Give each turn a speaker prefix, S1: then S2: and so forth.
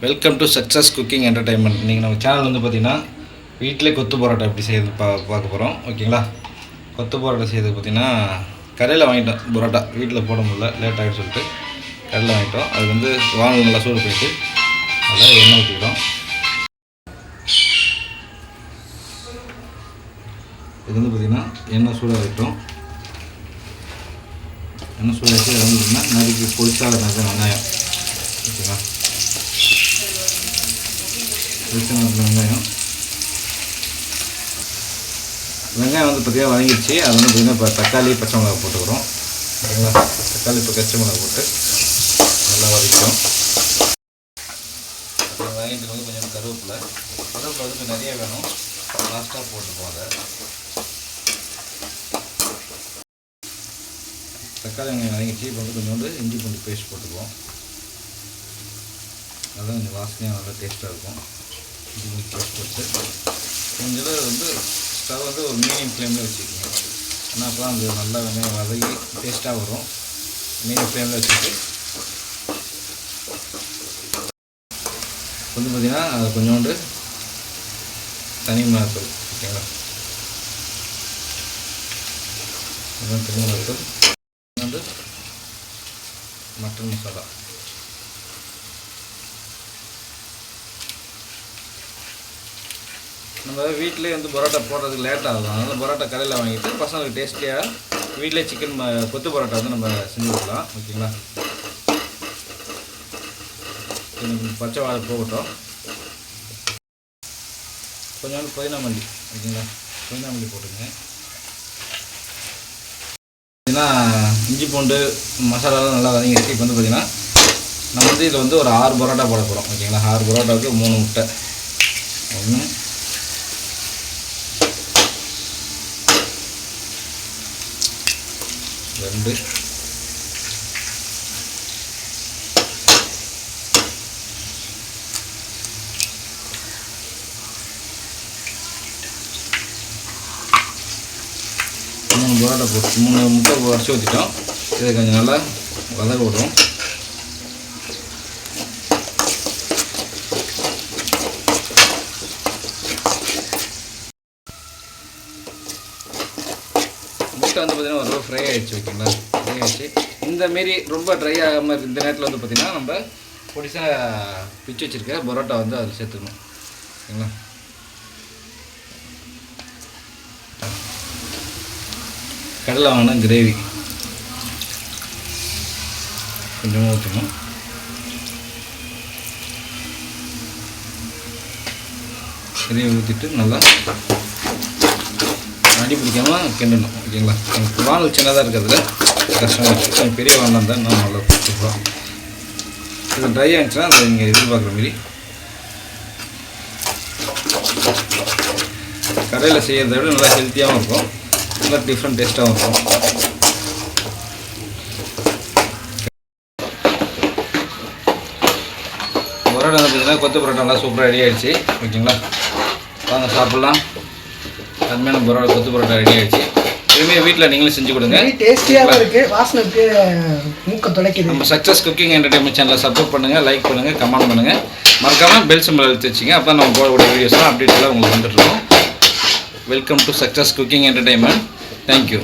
S1: Welcome to success cooking entertainment. நீங்கள் நம்ம channel வந்து பார்த்திங்கன்னா வீட்டிலே கொத்து பரோட்டா எப்படி செய்யுது பார்க்க போகிறோம். ஓகேங்களா? கொத்து பரோட்டா செய்யறது பார்த்திங்கன்னா கடையில் வாங்கிட்டோம். பரோட்டா வீட்டில் போட முடியல, லேட் ஆகிட்டு சொல்லிட்டு கடையில் வாங்கிட்டோம். அது வந்து வாங்க நல்லா சூடு போயிட்டு அதில் எண்ணெய் ஊற்றிக்கிறோம். இது வந்து பார்த்திங்கன்னா எண்ணெய் சூடாக ஆகிட்டோம். எண்ணெய் சூடாகிட்டு அது வந்து பார்த்திங்கன்னா நறுக்கி பொரிச்சாத வெங்காயம். ஓகேங்களா? வெங்காயம் வந்து பார்த்திங்கன்னா வதங்கிடுச்சு. அது வந்து பார்த்திங்கன்னா இப்போ தக்காளி பச்சை மிளகா போட்டுக்கிறோம். ஓகேங்களா? தக்காளி இப்போ பச்சை மிளகா போட்டு நல்லா வதக்கிறோம். வெங்காயத்துக்கு வந்து கொஞ்சம் கருவேப்பிலை வந்து நிறைய வேணும், லாஸ்ட்டாக போட்டுப்போம். அதை தக்காளி வெங்காயம் வதங்கிடுச்சு. இப்போ வந்து கொஞ்சோண்டு இஞ்சி பூண்டு பேஸ்ட் போட்டுக்குவோம். அதுதான் கொஞ்சம் வாசனையாக நல்லா டேஸ்ட்டாக இருக்கும். இஞ்சி பூண்டு பேஸ்ட் போட்டு கொஞ்சம் வந்து ஸ்டவ் வந்து ஒரு மீடியம் ஃப்ளேமில் வச்சுக்கோங்க. ஏன்னா அப்போ தான் அது நல்லா வெங்காயம் வதங்கி டேஸ்ட்டாக வரும். மீடியம் ஃப்ளேமில் வச்சுட்டு வந்து பார்த்திங்கன்னா அது கொஞ்சோண்டு தனி மிளகாத்தூள். ஓகேங்களா? கொஞ்சம் தனி மிளகாத்தூள், வந்து மட்டன் மசாலா. நம்ம வீட்டிலே வந்து பரோட்டா போடுறதுக்கு லேட் ஆகும். அதனால் பரோட்டா கடையில் வாங்கிட்டு பசங்களுக்கு டேஸ்டியாக வீட்டிலே சிக்கன் கொத்து பரோட்டா வந்து நம்ம செஞ்சு கொடுக்கலாம். ஓகேங்களா? பச்சை வாழை போகட்டும். கொஞ்சோண்டு புதினா மல்லி. ஓகேங்களா? புதினா மல்லி போட்டுங்க. பார்த்தீங்கன்னா இஞ்சி பூண்டு மசாலாலாம் நல்லா வதங்கிடுச்சு. இப்போ வந்து பார்த்திங்கன்னா நம்ம வந்து இதில் வந்து ஒரு 6 பரோட்டா போட போகிறோம். ஓகேங்களா? 6 பரோட்டாவுக்கு 3 முட்டை. 1 2 3 பரோட்டா போட்டு 3 முட்டை உடச்சி ஊற்றிட்டோம். இதை கொஞ்சம் நல்லா வதக்க விடுறோம். முட்டை வந்து பார்த்திங்கன்னா ஒரு ஃப்ரை ஆகிடுச்சு. ஓகேங்களா? ஃப்ரை ஆகிடுச்சு. இந்தமாரி ரொம்ப ட்ரை ஆகாமல் இந்த நேரத்தில் வந்து பார்த்திங்கன்னா நம்ம பொடிசாக பிச்சு வச்சுருக்க பரோட்டா வந்து அதில் சேர்த்துக்கணும். ஓகேங்களா? கடலை வாங்கினா கிரேவி கொஞ்சமாக ஊற்றணும். கிரேவி ஊற்றிட்டு நல்லா அடி பிடிக்காமல் கிண்டணும். ஓகேங்களா? எனக்கு வானல் சின்னதாக இருக்கிறதுல கஷ்டமாக இருக்குது. கொஞ்சம் பெரிய வானல் தான் நான் நல்லா கொடுத்துருக்கோம். இது ட்ரை ஆகிடுச்சுன்னா அதை நீங்கள் எதிர்பார்க்குற மாரி கடையில் செய்கிறத விட நல்லா ஹெல்த்தியாகவும் இருக்கும், நல்லா டிஃப்ரெண்ட் டேஸ்ட்டாகவும் இருக்கும். பரோட்டா வந்து பார்த்திங்கன்னா கொத்து பரோட்டா நல்லா சூப்பராக ரெடி ஆகிடுச்சு. ஓகேங்களா? வாங்க சாப்பிட்லாம். அருமையான பரோட்டா கொத்து பரோட்டா ரெடி ஆகிடுச்சு. இதுமாரி வீட்டில் நீங்களும் செஞ்சு கொடுங்க.
S2: டேஸ்டியாக இருக்குது, வாசனைக்கு மூக்க தொலைக்குது.
S1: நம்ம சக்ஸஸ் குக்கிங் என்டர்டைன்மெண்ட் சேனலை சப்போர்ட் பண்ணுங்கள், லைக் பண்ணுங்கள், கமெண்ட் பண்ணுங்கள். மறக்காமல் பெல் சிம்பல் அழுத்தி வச்சுங்க. அப்போ நம்ம போடக்கூடிய வீடியோஸ்லாம் அப்டேட்லாம் உங்களுக்கு வந்துட்டுருக்கோம். Welcome to success cooking entertainment. Thank you.